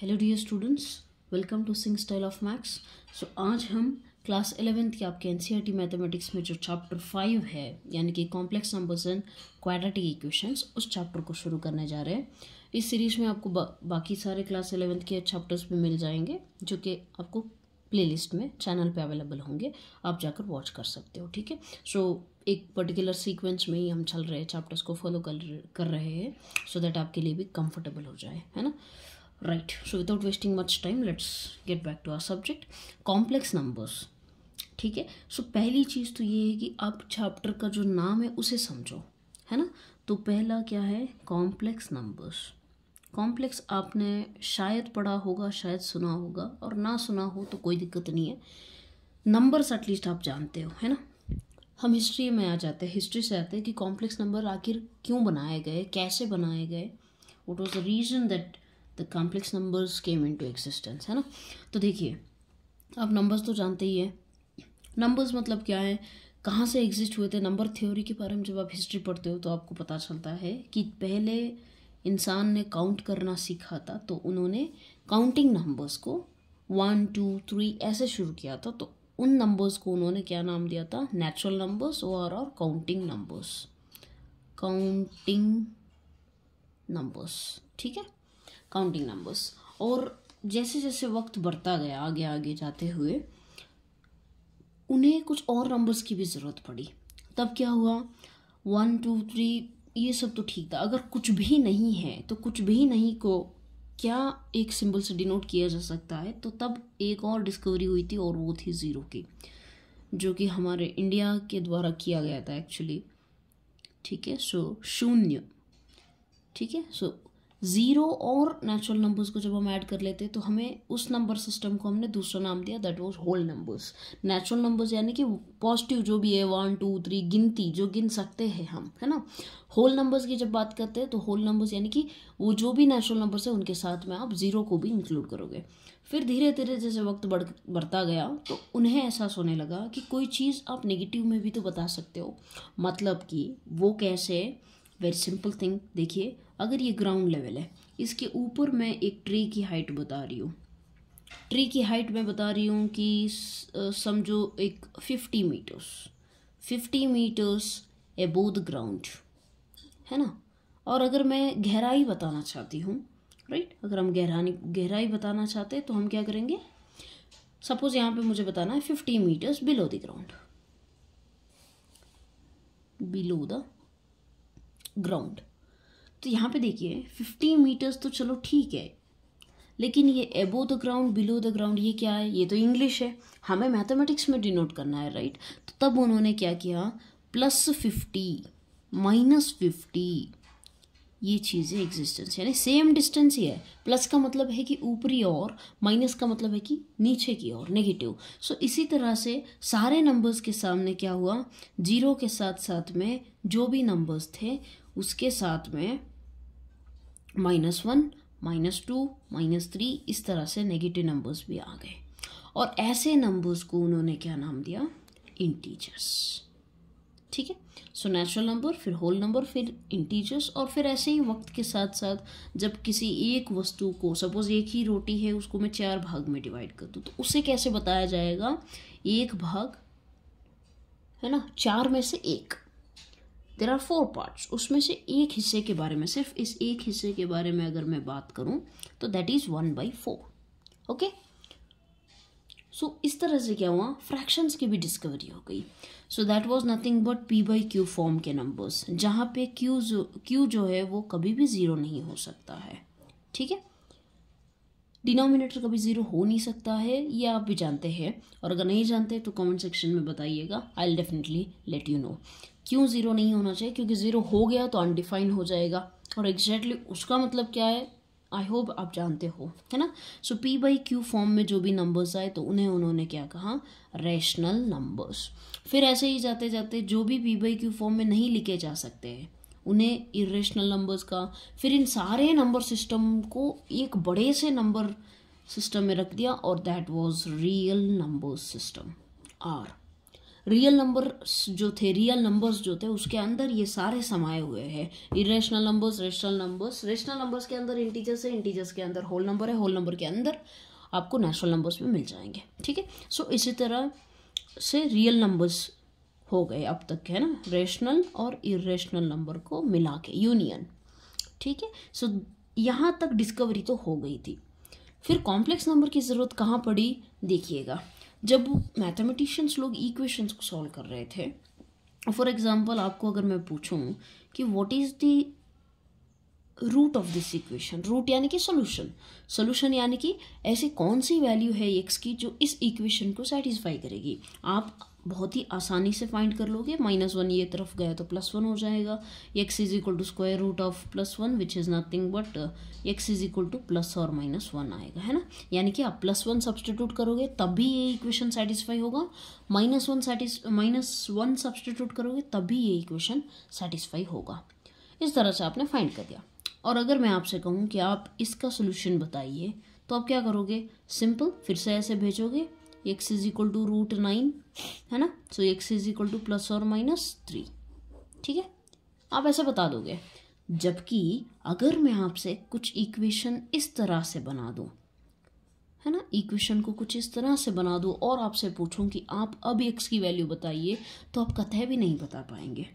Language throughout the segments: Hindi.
Hello dear students, welcome to Singh style of maths. So आज हम क्लास 11th के आपके एनसीईआरटी मैथमेटिक्स में जो चैप्टर 5 है यानी कि complex numbers and quadratic equations, उस चैप्टर को शुरू करने जा रहे हैं। इस सीरीज में आपको बाकी सारे क्लास 11th के चैप्टर्स भी मिल जाएंगे जो कि आपको प्लेलिस्ट में चैनल पे अवेलेबल होंगे, आप जाकर वॉच कर सकते हो। ठीक है, सो एक पर्टिकुलर सीक्वेंस में ही हम चल रहे हैं, चैप्टर्स को फॉलो कर रहे हैं सो दैट आपके लिए भी कंफर्टेबल हो जाए, है ना। Right, so without wasting much time let's get back to our subject, complex numbers. ठीक है, सो पहली चीज़ तो ये है कि आप चैप्टर का जो नाम है उसे समझो, है ना। तो पहला क्या है, कॉम्प्लेक्स नंबर्स। कॉम्प्लेक्स आपने शायद पढ़ा होगा, शायद सुना होगा, और ना सुना हो तो कोई दिक्कत नहीं है। नंबर्स एटलीस्ट आप जानते हो, है ना। हम हिस्ट्री में आ जाते हैं, हिस्ट्री से आते हैं कि कॉम्प्लेक्स नंबर आखिर क्यों बनाए गए, कैसे बनाए गए, what was the reason that the complex numbers came into existence, है ना। तो देखिए, आप नंबर्स तो जानते ही है। नंबर्स मतलब क्या है, कहाँ से एग्जिस्ट हुए थे। नंबर थ्योरी के बारे में जब आप हिस्ट्री पढ़ते हो तो आपको पता चलता है कि पहले इंसान ने काउंट करना सीखा था, तो उन्होंने काउंटिंग नंबर्स को 1 2 3 ऐसे शुरू किया था। तो उन नंबर्स को उन्होंने क्या नाम दिया था, नेचुरल नंबर्स और काउंटिंग नंबर्स। काउंटिंग नंबर्स, ठीक है, काउंटिंग नंबर्स। और जैसे जैसे वक्त बढ़ता गया, आगे आगे जाते हुए उन्हें कुछ और नंबर्स की भी ज़रूरत पड़ी। तब क्या हुआ, 1 2 3 ये सब तो ठीक था। अगर कुछ भी नहीं है तो कुछ भी नहीं को क्या एक सिंबल से डिनोट किया जा सकता है। तो तब एक और डिस्कवरी हुई थी और वो थी ज़ीरो की, जो कि हमारे इंडिया के द्वारा किया गया था एक्चुअली। ठीक है, सो शून्य। ठीक है, सो ज़ीरो और नेचुरल नंबर्स को जब हम ऐड कर लेते तो हमें उस नंबर सिस्टम को हमने दूसरा नाम दिया, that was whole numbers. Natural numbers यानी कि पॉजिटिव जो भी है, 1 2 3 गिनती जो गिन सकते हैं हम, है ना। होल नंबर्स की जब बात करते हैं तो होल नंबर्स यानी कि वो जो भी नेचुरल नंबर्स है उनके साथ में आप ज़ीरो को भी इंक्लूड करोगे। फिर धीरे धीरे जैसे वक्त बढ़ता गया तो उन्हें एहसास होने लगा कि कोई चीज़ आप नेगेटिव में भी तो बता सकते हो। मतलब कि वो कैसे, वेरी सिंपल थिंग। देखिए, अगर ये ग्राउंड लेवल है, इसके ऊपर मैं एक ट्री की हाइट बता रही हूँ। ट्री की हाइट मैं बता रही हूँ कि समझो एक 50 मीटर्स अबोव द ग्राउंड, है ना। और अगर मैं गहराई बताना चाहती हूँ, राइट, अगर हम गहराई बताना चाहते हैं तो हम क्या करेंगे। सपोज यहाँ पे मुझे बताना है 50 metres below the ground, below the ground. तो यहाँ पे देखिए 50 मीटर्स तो चलो ठीक है, लेकिन ये above the ground, below the ground, ये क्या है, ये तो इंग्लिश है, हमें मैथमेटिक्स में डिनोट करना है, राइट। तो तब उन्होंने क्या किया, +50 -50 ये चीज़ें एग्जिस्टेंस, यानी सेम डिस्टेंस ही है। प्लस का मतलब है कि ऊपरी ओर, माइनस का मतलब है कि नीचे की ओर, नेगेटिव। सो इसी तरह से सारे नंबर्स के सामने क्या हुआ, जीरो के साथ साथ में जो भी नंबर्स थे उसके साथ में -1 -2 -3 इस तरह से नेगेटिव नंबर्स भी आ गए। और ऐसे नंबर्स को उन्होंने क्या नाम दिया, इंटीजर्स। ठीक है, सो नेचुरल नंबर, फिर होल नंबर, फिर इंटीजर्स। और फिर ऐसे ही वक्त के साथ साथ जब किसी एक वस्तु को, सपोज एक ही रोटी है, उसको मैं 4 भाग में डिवाइड कर दूँ तो उसे कैसे बताया जाएगा, 1 भाग, है ना, 4 में से 1। देयर आर 4 पार्ट्स, उसमें से एक हिस्से के बारे में, सिर्फ इस एक हिस्से के बारे में अगर मैं बात करूं तो दैट इज 1/4। ओके, सो इस तरह से क्या हुआ, फ्रैक्शंस की भी डिस्कवरी हो गई। So that was nothing but p/q form के नंबर्स, जहां पे q जो है वो कभी भी ज़ीरो नहीं हो सकता है। ठीक है, डिनोमिनेटर कभी ज़ीरो हो नहीं सकता है, ये आप भी जानते हैं। और अगर नहीं जानते तो कमेंट सेक्शन में बताइएगा, I will definitely let you know. क्यों ज़ीरो नहीं होना चाहिए, क्योंकि ज़ीरो हो गया तो अनडिफाइंड हो जाएगा, और एग्जैक्टली उसका मतलब क्या है आई होप आप जानते हो, है ना। सो p/q फॉर्म में जो भी नंबर्स आए तो उन्हें उन्होंने क्या कहा, रैशनल नंबर्स। फिर ऐसे ही जाते जाते जो भी p/q फॉर्म में नहीं लिखे जा सकते हैं उन्हें इरेशनल नंबर्स का। फिर इन सारे नंबर सिस्टम को एक बड़े से नंबर सिस्टम में रख दिया और that was real number system, R। Real numbers जो थे उसके अंदर ये सारे समाये हुए हैं, इरेशनल नंबर्स, रेशनल नंबर्स के अंदर इंटीजर्स है, इंटीजर्स के अंदर होल नंबर है, होल नंबर के अंदर आपको नेचुरल नंबर्स में मिल जाएंगे। ठीक है, सो इसी तरह से रियल नंबर्स हो गए अब तक है ना, रेशनल और इरेशनल नंबर को मिला के यूनियन। ठीक है, सो यहाँ तक डिस्कवरी तो हो गई थी। फिर कॉम्प्लेक्स नंबर की ज़रूरत कहाँ पड़ी, देखिएगा, जब मैथमेटिशियंस लोग इक्वेशंस को सॉल्व कर रहे थे। फॉर एग्जांपल आपको अगर मैं पूछूं कि what is the root of this equation, root यानी कि सोल्यूशन यानी कि ऐसी कौन सी वैल्यू है एक्स की जो इस इक्वेशन को सेटिस्फाई करेगी, आप बहुत ही आसानी से फाइंड कर लोगे। -1 ये तरफ गया तो +1 हो जाएगा, x is equal to square root of +1 which is nothing but x is equal to plus और -1 आएगा, है ना। यानी कि आप +1 सब्सटीट्यूट करोगे तब भी ये इक्वेशन सेटिस्फाई होगा, -1 सब्सटीट्यूट करोगे तब भी ये इक्वेशन सेटिस्फाई होगा। इस तरह से आपने फाइंड कर दिया। और अगर मैं आपसे कहूँ कि आप इसका सोल्यूशन बताइए तो आप क्या करोगे, सिंपल, फिर से ऐसे भेजोगे, x इज इक्वल टू √9 है ना, सो x is equal to plus और -3। ठीक है, आप ऐसे बता दोगे। जबकि अगर मैं आपसे कुछ इक्वेशन इस तरह से बना दूं, है ना, इक्वेशन को कुछ इस तरह से बना दूं और आपसे पूछूं कि आप अब x की वैल्यू बताइए, तो आप कतई भी नहीं बता पाएंगे।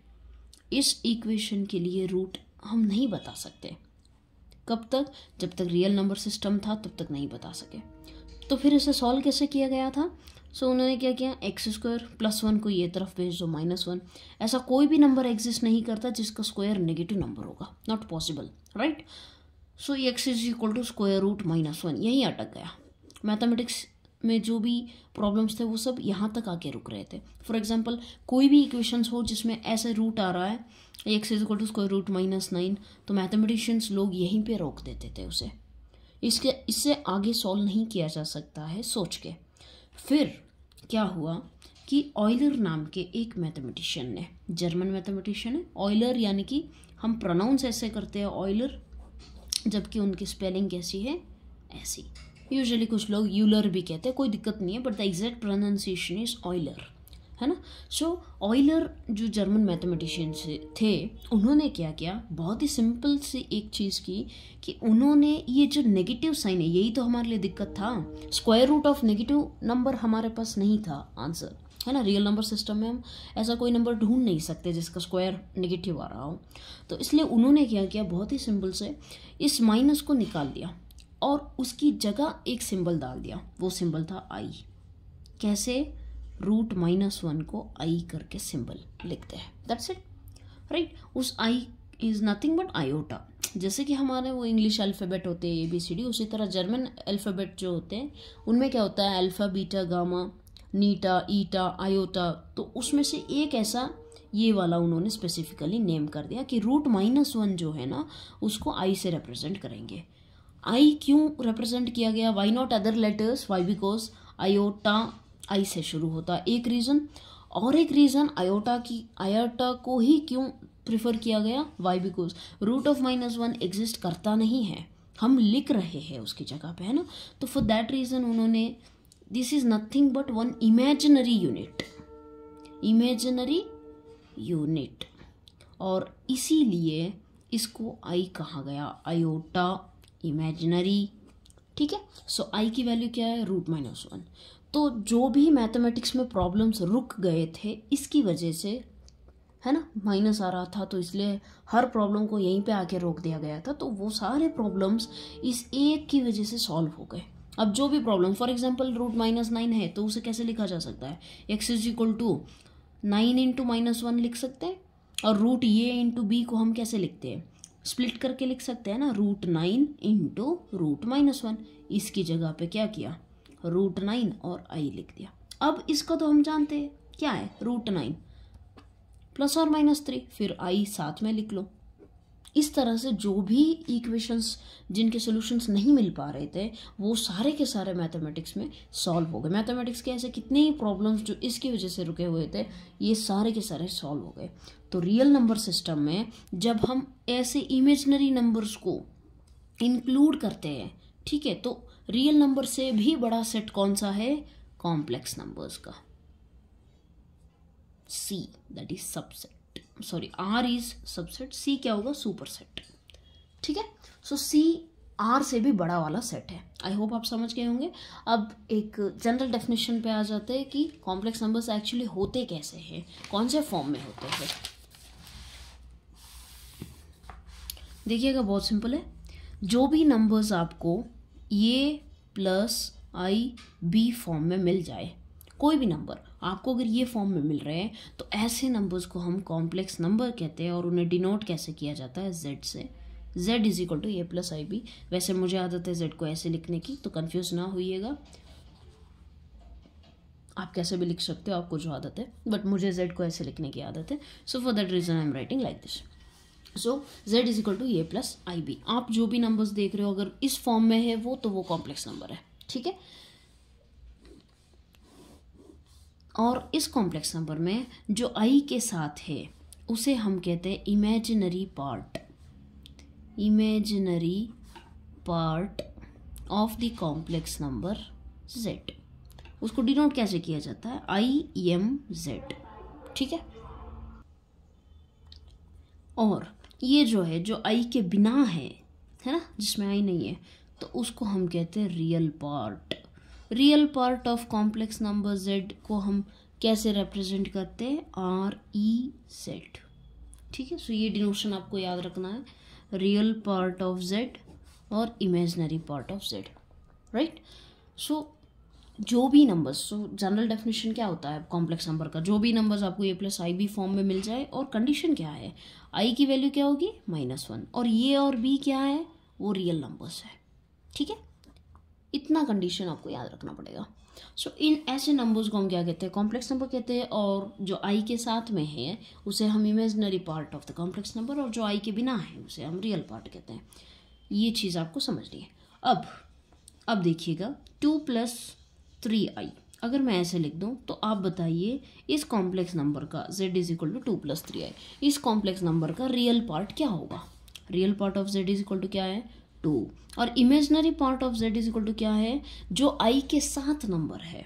इस इक्वेशन के लिए रूट हम नहीं बता सकते। कब तक, जब तक रियल नंबर सिस्टम था तब तक नहीं बता सके। तो फिर इसे सॉल्व कैसे किया गया था, सो उन्होंने क्या किया, x² +1 को ये तरफ भेज दो -1। ऐसा कोई भी नंबर एग्जिस्ट नहीं करता जिसका स्क्वायर नेगेटिव नंबर होगा, not possible, right. So x is equal to square root -1, यहीं अटक गया। मैथमेटिक्स में जो भी प्रॉब्लम्स थे वो सब यहाँ तक आके रुक रहे थे। फॉर एग्जाम्पल कोई भी इक्वेशंस हो जिसमें ऐसे रूट आ रहा है x is equal to square root -9, तो मैथमेटिशियंस लोग यहीं पे रोक देते थे उसे, इससे आगे सॉल्व नहीं किया जा सकता है सोच के। फिर क्या हुआ कि ऑयलर नाम के एक मैथमेटिशियन ने, जर्मन मैथमेटिशियन है, ऑयलर यानी कि हम प्रोनाउंस ऐसे करते हैं ऑयलर, जबकि उनकी स्पेलिंग कैसी है, ऐसी। यूजुअली कुछ लोग यूलर भी कहते हैं, कोई दिक्कत नहीं है, but the exact pronunciation is Euler, है ना। सो ऑयलर जो जर्मन मैथमेटिशियन थे, उन्होंने क्या किया, बहुत ही सिंपल सी एक चीज़ की कि उन्होंने ये जो नेगेटिव साइन है, यही तो हमारे लिए दिक्कत था। Square root of negative number हमारे पास नहीं था आंसर, है ना। रियल नंबर सिस्टम में हम ऐसा कोई नंबर ढूंढ नहीं सकते जिसका स्क्वायर नेगेटिव आ रहा हो। तो इसलिए उन्होंने क्या किया, बहुत ही सिंपल से इस माइनस को निकाल दिया और उसकी जगह एक सिंबल डाल दिया, वो सिंबल था आई। कैसे, √-1 को आई करके सिंबल लिखते हैं, दैट्स इट, राइट। उस I is nothing but iota. जैसे कि हमारे वो इंग्लिश अल्फ़ाबेट होते हैं ABCD, उसी तरह जर्मन अल्फ़ाबेट जो होते हैं उनमें क्या होता है, अल्फ़ा, बीटा, गामा, नीटा, ईटा, आयोटा। तो उसमें से एक ऐसा ये वाला उन्होंने स्पेसिफिकली नेम कर दिया कि √-1 जो है ना उसको आई से रिप्रेजेंट करेंगे। आई क्यों रिप्रेजेंट किया गया, why not other letters, why because iota I से शुरू होता, एक रीज़न। और एक रीज़न आयोटा को ही क्यों प्रिफर किया गया, वाई बिकॉज √-1 एग्जिस्ट करता नहीं है, हम लिख रहे हैं उसकी जगह पे, है ना। तो फॉर दैट रीज़न उन्होंने, this is nothing but one imaginary unit, और इसीलिए इसको आई कहा गया, आयोटा, इमेजिनरी। ठीक है, सो आई की वैल्यू क्या है, √-1। तो जो भी मैथमेटिक्स में प्रॉब्लम्स रुक गए थे इसकी वजह से, है ना, माइनस आ रहा था, तो इसलिए हर प्रॉब्लम को यहीं पे आके रोक दिया गया था। तो वो सारे प्रॉब्लम्स इस एक की वजह से सॉल्व हो गए। अब जो भी प्रॉब्लम, फॉर एग्जांपल √-9 है तो उसे कैसे लिखा जा सकता है, x इज इक्वल टू 9 × -1 लिख सकते हैं। और रूट ये इंटू बी को हम कैसे लिखते हैं, स्प्लिट करके लिख सकते हैं ना, √9 × √-1। इसकी जगह पे क्या किया, √9 और आई लिख दिया। अब इसको तो हम जानते हैं क्या है, √9 प्लस और -3, फिर आई साथ में लिख लो। इस तरह से जो भी इक्वेशंस जिनके सॉल्यूशंस नहीं मिल पा रहे थे वो सारे के सारे मैथमेटिक्स में सॉल्व हो गए। मैथमेटिक्स के ऐसे कितने ही प्रॉब्लम्स जो इसकी वजह से रुके हुए थे, ये सारे के सारे सॉल्व हो गए। तो रियल नंबर सिस्टम में जब हम ऐसे इमेजिनरी नंबर्स को इंक्लूड करते हैं, ठीक है, तो रियल नंबर से भी बड़ा सेट कौन सा है, कॉम्प्लेक्स नंबर्स का। C, that is subset, sorry R is subset, C क्या होगा, सुपरसेट। ठीक है, सो C R से भी बड़ा वाला सेट है। आई होप आप समझ गए होंगे। अब एक जनरल डेफिनेशन पे आ जाते हैं कि कॉम्प्लेक्स नंबर्स एक्चुअली होते कैसे हैं, कौन से फॉर्म में होते हैं। देखिएगा, बहुत सिंपल है। जो भी नंबर्स आपको ये प्लस आई बी फॉर्म में मिल जाए, कोई भी नंबर आपको अगर ये फॉर्म में मिल रहे हैं, तो ऐसे नंबर्स को हम कॉम्प्लेक्स नंबर कहते हैं। और उन्हें डिनोट कैसे किया जाता है, z से। z is equal to a plus i b. वैसे मुझे आदत है z को ऐसे लिखने की, तो कंफ्यूज ना होइएगा, आप कैसे भी लिख सकते हो, आपको जो आदत है, बट मुझे z को ऐसे लिखने की आदत है। So for that reason I am writing like this. So z is equal to a plus i b. आप जो भी नंबर्स देख रहे हो अगर इस फॉर्म में है वो, तो वो कॉम्प्लेक्स नंबर है। ठीक है, और इस कॉम्प्लेक्स नंबर में जो आई के साथ है उसे हम कहते हैं imaginary part, imaginary part of the complex number z। उसको डिनोट कैसे किया जाता है, IMZ। ठीक है, और ये जो है, जो आई के बिना है ना, जिसमें आई नहीं है, तो उसको हम कहते हैं real part. Real part of complex number z को हम कैसे रिप्रेजेंट करते हैं, REZ। ठीक है, सो ये डिनोशन आपको याद रखना है, रियल पार्ट ऑफ z और imaginary part of z, right. So जो भी नंबर्स, सो जनरल डेफिनेशन क्या होता है कॉम्प्लेक्स नंबर का, जो भी नंबर्स आपको ए प्लस आई बी फॉर्म में मिल जाए, और कंडीशन क्या है, आई की वैल्यू क्या होगी, -1, और ये और बी क्या है, वो रियल नंबर्स है। ठीक है, इतना कंडीशन आपको याद रखना पड़ेगा। सो इन ऐसे नंबर्स को हम क्या कहते हैं, कॉम्प्लेक्स नंबर कहते हैं। और जो आई के साथ में है उसे हम imaginary part of the complex number, और जो आई के बिना है उसे हम रियल पार्ट कहते हैं। ये चीज़ आपको समझनी है। अब देखिएगा, 2 + 3i अगर मैं ऐसे लिख दूं, तो आप बताइए इस कॉम्प्लेक्स नंबर का z is equal to 2 + 3i, इस कॉम्प्लेक्स नंबर का रियल पार्ट क्या होगा। Real part of z is equal to क्या है, 2, और imaginary part of z is equal to क्या है, जो i के साथ नंबर है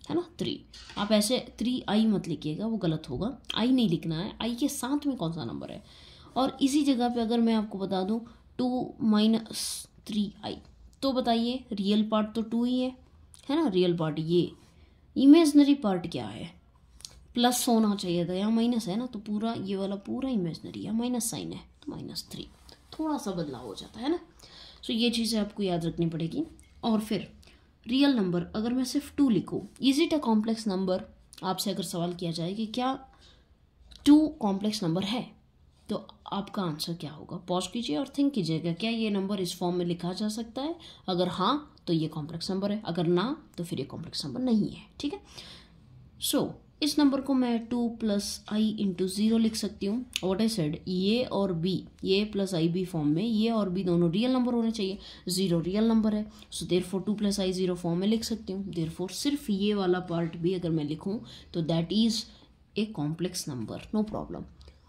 ना, 3। आप ऐसे 3i मत लिखिएगा, वो गलत होगा, i नहीं लिखना है, i के साथ में कौन सा नंबर है। और इसी जगह पे अगर मैं आपको बता दूं 2 - 3i, तो बताइए रियल पार्ट तो 2 ही है ना, रियल पार्ट ये, इमेजिनरी पार्ट क्या है, प्लस होना चाहिए था, यहाँ माइनस है ना, तो पूरा ये वाला पूरा इमेजिनरी, या माइनस साइन है तो -3, थोड़ा सा बदलाव हो जाता है ना। सो ये चीज़ें आपको याद रखनी पड़ेगी। और फिर रियल नंबर अगर मैं सिर्फ 2 लिखूँ, is it a complex number, आपसे अगर सवाल किया जाए कि क्या 2 कॉम्प्लेक्स नंबर है, तो आपका आंसर क्या होगा, पॉज कीजिए और थिंक कीजिएगा, क्या ये नंबर इस फॉर्म में लिखा जा सकता है। अगर हाँ तो ये कॉम्प्लेक्स नंबर है, अगर ना तो फिर ये कॉम्प्लेक्स नंबर नहीं है। ठीक है, सो इस नंबर को मैं 2 + i × 0 लिख सकती हूँ। व्हाट आई सेड, ये और बी, ये प्लस आई बी फॉर्म में ये और बी दोनों रियल नंबर होने चाहिए, 0 रियल नंबर है, सो देयरफॉर 2 + i 0 फॉर्म में लिख सकती हूँ। देयरफॉर सिर्फ ये वाला पार्ट भी अगर मैं लिखूँ तो that is a complex number, no problem.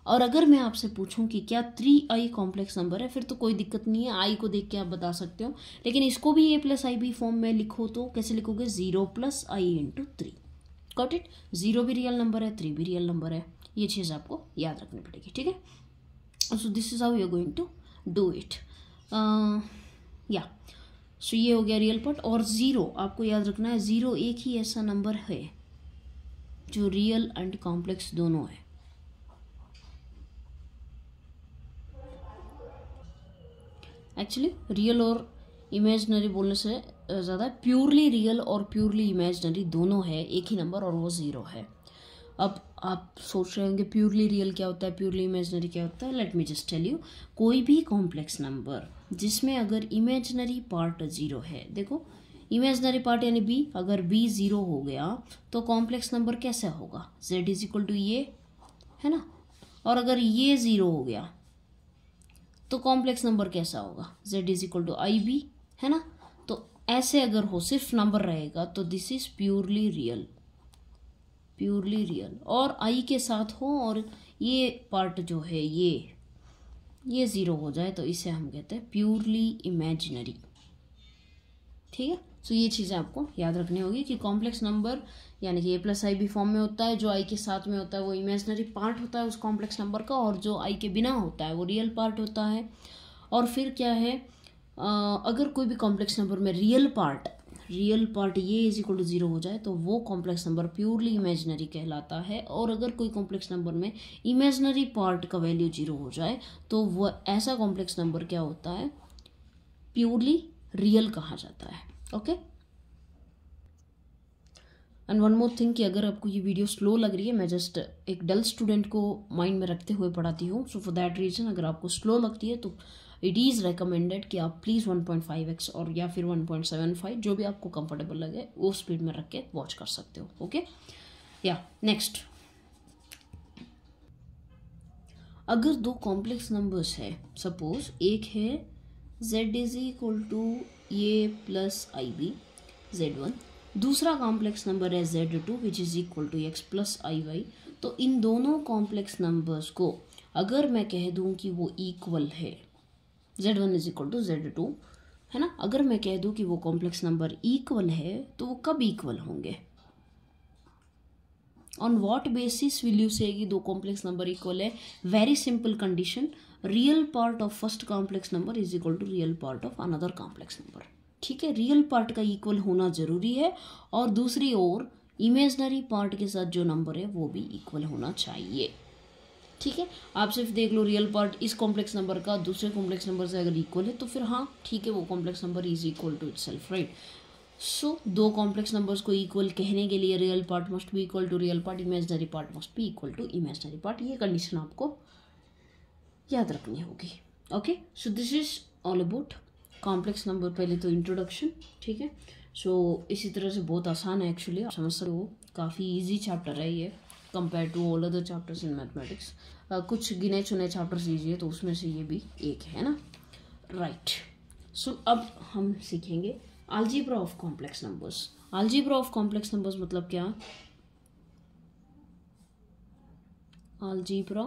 और अगर मैं आपसे पूछूं कि क्या 3i कॉम्प्लेक्स नंबर है, फिर तो कोई दिक्कत नहीं है, i को देख के आप बता सकते हो। लेकिन इसको भी a + ib फॉर्म में लिखो तो कैसे लिखोगे, 0 + i × 3। गॉट इट, 0 भी रियल नंबर है, 3 भी रियल नंबर है, ये चीज़ आपको याद रखनी पड़ेगी। ठीक है, so this is how you are going to do it. या सो ये हो गया रियल पार्ट। और 0 आपको याद रखना है, 0 एक ही ऐसा नंबर है जो रियल एंड कॉम्प्लेक्स दोनों है। एक्चुअली रियल और इमेजिनरी बोलने से ज़्यादा प्योरली रियल और प्योरली इमेजिनरी दोनों है, एक ही नंबर, और वो 0 है। अब आप सोच रहे होंगे प्योरली रियल क्या होता है, प्योरली इमेजिनरी क्या होता है। Let me just tell you, कोई भी कॉम्प्लेक्स नंबर जिसमें अगर इमेजिनरी पार्ट 0 है, देखो इमेजिनरी पार्ट यानी b, अगर b 0 हो गया तो कॉम्प्लेक्स नंबर कैसा होगा, z इज इक्वल टू ये है ना। और अगर ये 0 हो गया तो कॉम्प्लेक्स नंबर कैसा होगा, z is equal to IB है ना। तो ऐसे अगर हो, सिर्फ नंबर रहेगा, तो this is purely real, purely real. और i के साथ हो और ये पार्ट जो है ये 0 हो जाए, तो इसे हम कहते हैं प्योरली इमेजिनरी। ठीक है। सो ये चीज़ें आपको याद रखनी होगी कि कॉम्प्लेक्स नंबर यानी कि a+ib फॉर्म में होता है, जो i के साथ में होता है वो इमेजिनरी पार्ट होता है उस कॉम्प्लेक्स नंबर का, और जो i के बिना होता है वो रियल पार्ट होता है। और फिर क्या है, अगर कोई भी कॉम्प्लेक्स नंबर में रियल पार्ट ये इज इक्वल टू 0 हो जाए तो वो कॉम्प्लेक्स नंबर प्योरली इमेजिनरी कहलाता है। और अगर कोई कॉम्प्लेक्स नंबर में इमेजिनरी पार्ट का वैल्यू 0 हो जाए तो वो ऐसा कॉम्प्लेक्स नंबर क्या होता है, प्योरली रियल कहा जाता है। Okay, and one more thing कि अगर आपको ये वीडियो स्लो लग रही है, मैं जस्ट एक डल स्टूडेंट को माइंड में रखते हुए पढ़ाती हूँ, सो फॉर दैट रीजन अगर आपको स्लो लगती है तो इट इज़ रिकमेंडेड कि आप प्लीज़ 1.5x और या फिर 1.75 जो भी आपको कंफर्टेबल लगे वो स्पीड में रख के वॉच कर सकते हो। ओके, या नेक्स्ट, अगर दो कॉम्प्लेक्स नंबर्स है, सपोज एक है z is equal to a+ib z1, दूसरा कॉम्प्लेक्स नंबर है z2 which is equal to x+iy, तो इन दोनों कॉम्प्लेक्स नंबर्स को अगर मैं कह दूं कि वो इक्वल है, z1 is equal to z2 है ना, अगर मैं कह दूं कि वो कॉम्प्लेक्स नंबर इक्वल है तो वो कब इक्वल होंगे, on what basis will you say कि दो कॉम्प्लेक्स नंबर इक्वल है? Very simple condition, real part of first complex number is equal to real part of another complex number. ठीक है, रियल पार्ट का इक्वल होना जरूरी है, और दूसरी ओर इमेजनरी पार्ट के साथ जो नंबर है वो भी इक्वल होना चाहिए। ठीक है, आप सिर्फ देख लो रियल पार्ट इस कॉम्प्लेक्स नंबर का दूसरे कॉम्प्लेक्स नंबर से अगर इक्वल है तो फिर हाँ ठीक है, वो complex number is equal to itself, right. So दो कॉम्प्लेक्स नंबर्स को इक्वल कहने के लिए real part must be equal to real part, imaginary part must be equal to imaginary part, ये कंडीशन आपको याद रखनी होगी। Okay, so this is all about complex number. पहले तो इंट्रोडक्शन, ठीक है। सो इसी तरह से बहुत आसान है एक्चुअली, आप समझ सकते हो, काफ़ी ईजी चैप्टर है ये compare to all other chapters in mathematics. कुछ गिने चुने चैप्टर्स ईजी है तो उसमें से ये भी एक है ना, राइट। सो अब हम सीखेंगे algebra of complex numbers. Algebra of complex numbers मतलब क्या? Algebra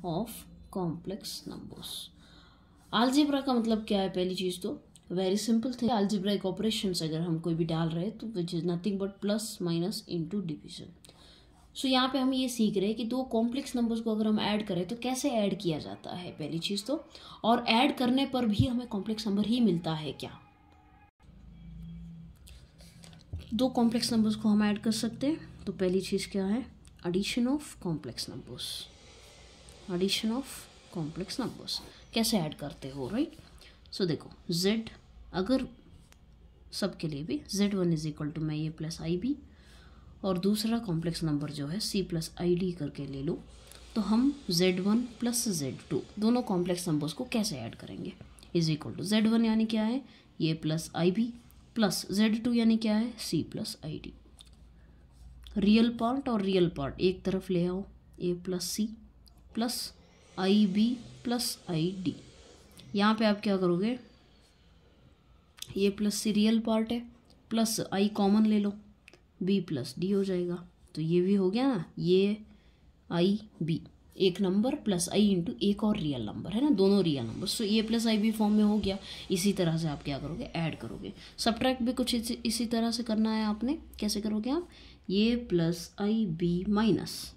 of complex numbers, algebra का मतलब क्या है? पहली चीज तो very simple thing, algebraic operations अगर हम कोई भी डाल रहे हैं तो which is nothing but plus minus into division. So यहाँ पे हम ये सीख रहे हैं कि दो कॉम्प्लेक्स नंबर्स को अगर हम ऐड करें तो कैसे ऐड किया जाता है, पहली चीज तो, और ऐड करने पर भी हमें कॉम्प्लेक्स नंबर ही मिलता है क्या? दो कॉम्प्लेक्स नंबर्स को हम ऐड कर सकते हैं, तो पहली चीज क्या है? Addition of complex numbers. Addition of complex numbers कैसे ऐड करते हो, राइट। सो देखो, z अगर सबके लिए भी z1 इज इक्वल टू मैं a+ib और दूसरा कॉम्प्लेक्स नंबर जो है c+id करके ले लो, तो हम z1 प्लस z2 दोनों कॉम्प्लेक्स नंबर्स को कैसे ऐड करेंगे? इज इक्वल टू z1 यानी क्या है? a+ib प्लस z2 यानी क्या है? c+id। रियल पार्ट और रियल पार्ट एक तरफ ले आओ, a+c plus ib plus id। यहाँ पे आप क्या करोगे? a+c रियल पार्ट है, प्लस i कॉमन ले लो, b+d हो जाएगा, तो ये भी हो गया ना, ये i b एक नंबर प्लस i इंटू एक और रियल नंबर है ना, दोनों रियल नंबर। सो a+ib फॉर्म में हो गया। इसी तरह से आप क्या करोगे? ऐड करोगे। सब्ट्रैक्ट भी कुछ इसी तरह से करना है आपने। कैसे करोगे आप? a+ib माइनस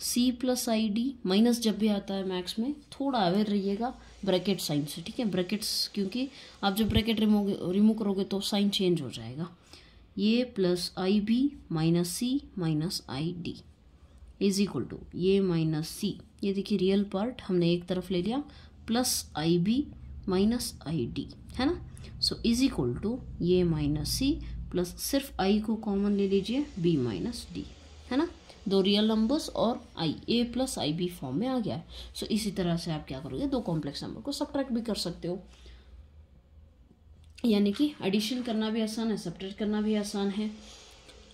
c+id, माइनस जब भी आता है मैथ्स में थोड़ा अवेयर रहिएगा ब्रैकेट साइन से, ठीक है। ब्रैकेट्स, क्योंकि आप जब ब्रैकेट रिमूव करोगे तो साइन चेंज हो जाएगा। a+ib minus c minus id is equal to ये माइनस सी, ये देखिए रियल पार्ट हमने एक तरफ ले लिया, प्लस ib माइनस id है ना। सो इज इक्वल टू ये माइनस सी प्लस सिर्फ i को कॉमन ले लीजिए, b माइनस डी है ना। दो रियल नंबर्स और i a+ib फॉर्म में आ गया है। सो इसी तरह से आप क्या करोगे? दो कॉम्प्लेक्स नंबर को सब्ट्रैक्ट भी कर सकते हो, यानी कि एडिशन करना भी आसान है, सब्ट्रैक्ट करना भी आसान है।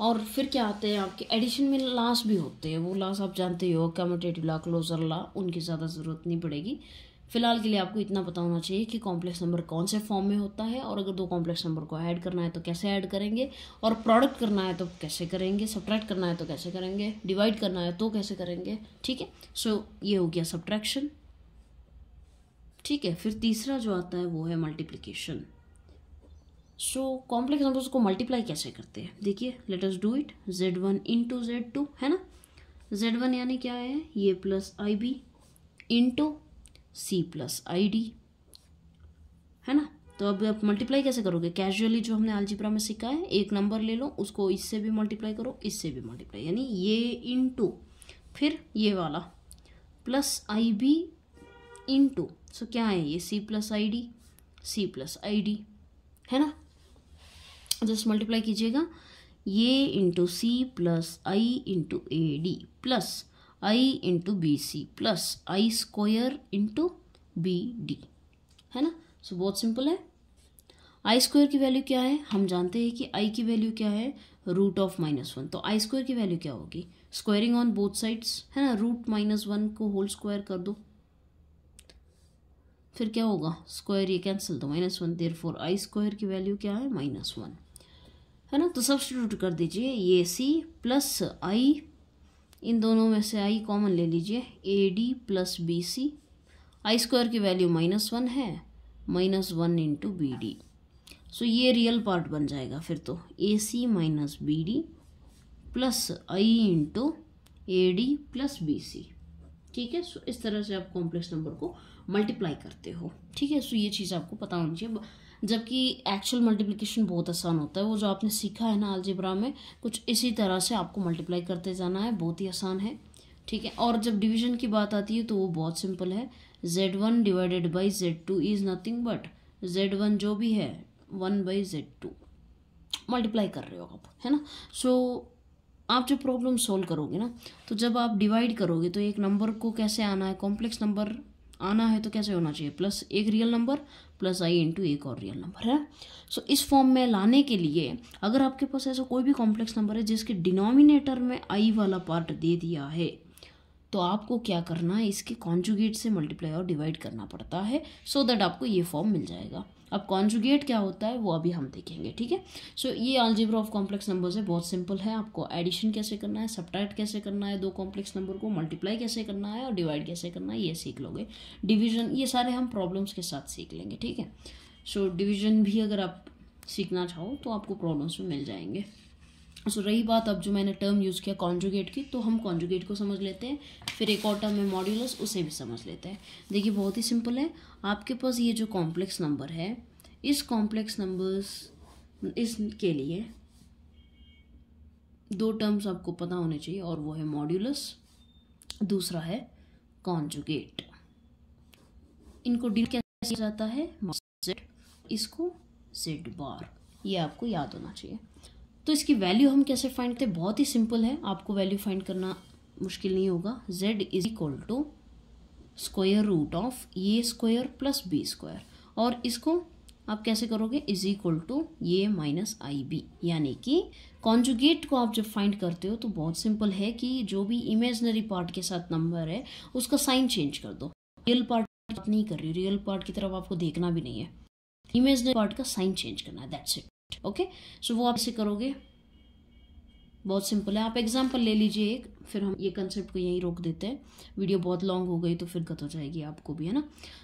और फिर क्या आते हैं आपके एडिशन में लास भी होते हैं, वो लास आप जानते हो, कम्यूटेटिव ला, क्लोजर ला, उनकी ज़्यादा ज़रूरत नहीं पड़ेगी। फिलहाल के लिए आपको इतना पता होना चाहिए कि कॉम्प्लेक्स नंबर कौन से फॉर्म में होता है, और अगर दो कॉम्प्लेक्स नंबर को ऐड करना है तो कैसे ऐड करेंगे, और प्रोडक्ट करना है तो कैसे करेंगे, सब्ट्रैक्ट करना है तो कैसे करेंगे, डिवाइड करना है तो कैसे करेंगे, ठीक है। सो ये हो गया सब्ट्रैक्शन, ठीक है। फिर तीसरा जो आता है वो है मल्टीप्लिकेशन। सो कॉम्प्लेक्स नंबर्स को मल्टीप्लाई कैसे करते हैं, देखिए let us do it. z1 into z2 है ना, z1 यानी क्या है, ये plus i b into c plus i d है ना। तो अब आप मल्टीप्लाई कैसे करोगे, कैजुअली जो हमने अलजेब्रा में सीखा है, एक नंबर ले लो, उसको इससे भी मल्टीप्लाई करो, इससे भी मल्टीप्लाई, यानी ये इंटू फिर ये वाला प्लस आई बी इंटू, सो क्या है ये सी प्लस आई डी है ना। जस्ट मल्टीप्लाई कीजिएगा, ये into c plus I into A D plus I into b c plus i square into b d है ना। सो बहुत सिंपल है। आई स्क्वायर की वैल्यू क्या है, हम जानते हैं कि आई की वैल्यू क्या है, रूट ऑफ -1। तो आई स्क्वायर की वैल्यू क्या होगी, स्क्वायरिंग ऑन बोथ साइड्स है ना, रूट -1 को होल स्क्वायर कर दो, फिर क्या होगा, स्क्वायर ये कैंसिल, तो -1, देयरफॉर आई स्क्वायर की वैल्यू क्या है, -1 है ना। तो सब्स्टिट्यूट कर दीजिए, ये सी प्लस आई, इन दोनों में से आई कॉमन ले लीजिए, a D plus B c, i square की वैल्यू -1 है, -1 इंटू बी डी। सो ये रियल पार्ट बन जाएगा फिर तो, A C minus B D plus I into A D plus B C, ठीक है। सो इस तरह से आप कॉम्प्लेक्स नंबर को मल्टीप्लाई करते हो, ठीक है। सो ये चीज़ आपको पता होनी चाहिए, जबकि एक्चुअल मल्टीप्लिकेशन बहुत आसान होता है, वो जो आपने सीखा है ना अलजेब्रा में, कुछ इसी तरह से आपको मल्टीप्लाई करते जाना है, बहुत ही आसान है, ठीक है। और जब डिवीजन की बात आती है तो वो बहुत सिंपल है, z1 divided by z2 is nothing but z1 जो भी है 1/z2 मल्टीप्लाई कर रहे हो आप, है ना। सो आप जो प्रॉब्लम सोल्व करोगे ना, तो जब आप डिवाइड करोगे तो एक नंबर को कैसे आना है, कॉम्प्लेक्स नंबर आना है तो कैसे होना चाहिए, प्लस एक रियल नंबर प्लस आई इंटू एक और रियल नंबर है। सो इस फॉर्म में लाने के लिए अगर आपके पास ऐसा कोई भी कॉम्प्लेक्स नंबर है जिसके डिनोमिनेटर में आई वाला पार्ट दे दिया है, तो आपको क्या करना है, इसके कॉन्जुगेट से मल्टीप्लाई और डिवाइड करना पड़ता है, सो दैट आपको ये फॉर्म मिल जाएगा। अब कॉन्जुगेट क्या होता है वो अभी हम देखेंगे, ठीक है। सो ये अलजेब्रा ऑफ कॉम्प्लेक्स नंबर्स है, बहुत सिंपल है। आपको एडिशन कैसे करना है, सब्ट्रैक्ट कैसे करना है दो कॉम्प्लेक्स नंबर को, मल्टीप्लाई कैसे करना है और डिवाइड कैसे करना है, ये सीख लोगे। डिवीजन ये सारे हम प्रॉब्लम्स के साथ सीख लेंगे, ठीक है। सो डिवीजन भी अगर आप सीखना चाहो तो आपको प्रॉब्लम्स में मिल जाएंगे। सो रही बात अब जो मैंने टर्म यूज़ किया कॉन्जुगेट की, तो हम कॉन्जुगेट को समझ लेते हैं, फिर एक और टर्म है मॉड्यूलस, उसे भी समझ लेते हैं। देखिए बहुत ही सिंपल है, आपके पास ये जो कॉम्प्लेक्स नंबर है, इस कॉम्प्लेक्स नंबर्स इसके लिए दो टर्म्स आपको पता होने चाहिए, और वो है मॉड्यूलस, दूसरा है कॉन्जुगेट। इनको डील कैसे किया जाता है, z, इसको z बार, ये आपको याद होना चाहिए। तो इसकी वैल्यू हम कैसे फाइंड करते हैं, बहुत ही सिंपल है, आपको वैल्यू फाइंड करना मुश्किल नहीं होगा। z is equal to square root of a square plus b square, और इसको आप कैसे करोगे, इज इक्वल टू ये माइनस आई बी, यानी कि कॉन्जुगेट को आप जब फाइंड करते हो तो बहुत सिंपल है कि जो भी इमेजनरी पार्ट के साथ नंबर है उसका साइन चेंज कर दो। रियल पार्ट बात नहीं कर रही, रियल पार्ट की तरफ आपको देखना भी नहीं है, इमेजनरी पार्ट का साइन चेंज करना है, दैट्स इट, ओके। सो वो आप ऐसे करोगे, बहुत सिंपल है। आप एग्जाम्पल ले लीजिए एक, फिर हम ये कंसेप्ट को यहीं रोक देते हैं, वीडियो बहुत लॉन्ग हो गई तो फिर दिक्कत हो जाएगी आपको भी, है ना।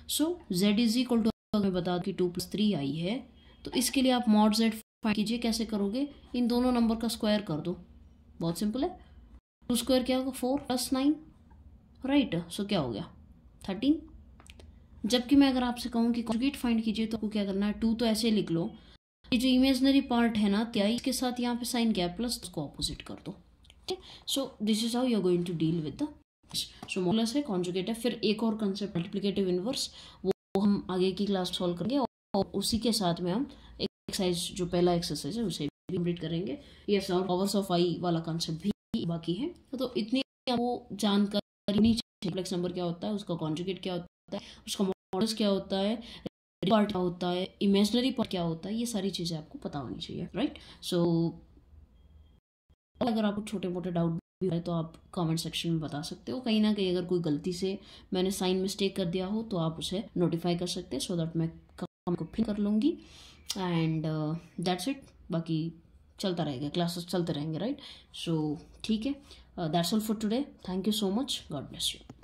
सो z इज इक्वल टू, मैं बता दूं कि 2 + 3 आई है, तो इसके लिए आप मॉड z फाइंड कीजिए, कैसे करोगे, इन दोनों नंबर का स्क्वायर कर दो, बहुत सिंपल है। 2 स्क्वायर क्या होगा, 4 + 9, राइट। सो क्या हो गया 13। जबकि मैं अगर आपसे कहूँ कि कॉन्जुगेट फाइंड कीजिए तो आपको क्या करना है, 2 तो ऐसे लिख लो, ये जो इमेजनरी पार्ट है ना 23 के साथ यहाँ पे साइन क्या है प्लस, उसको ऑपोजिट कर दो, ठीक है। So this is how you are going to deal with the, so modulus है, कॉन्जुगेट है, फिर एक और कंसेप्ट मल्टीप्लिकेटिव इनवर्स, वो हम आगे की क्लास सॉल्व करेंगे, और उसी के साथ में हम एक्सरसाइज जो पहला एक्सरसाइज है उसे भी कंप्लीट करेंगे। यस, और पावर्स ऑफ आई वाला कंसेप्ट भी बाकी है। तो इतनी आपको जानकारी नहीं चाहिए, कॉम्प्लेक्स नंबर क्या होता है, उसका कॉन्जुगेट क्या होता है, उसका मॉडुलस क्या होता है, पार्ट क्या होता है, इमेजनरी पार्ट क्या होता है, ये सारी चीज़ें आपको पता होनी चाहिए, राइट। सो अगर आपको छोटे मोटे डाउट भी है तो आप कमेंट सेक्शन में बता सकते हो, कहीं ना कहीं अगर कोई गलती से मैंने साइन मिस्टेक कर दिया हो तो आप उसे नोटिफाई कर सकते हैं, सो दैट मैं काम को फिर कर लूँगी, एंड दैट्स इट। बाकी चलता रहेगा, क्लासेस चलते रहेंगे, राइट। सो ठीक है, that's all for today, thank you so much, God bless you.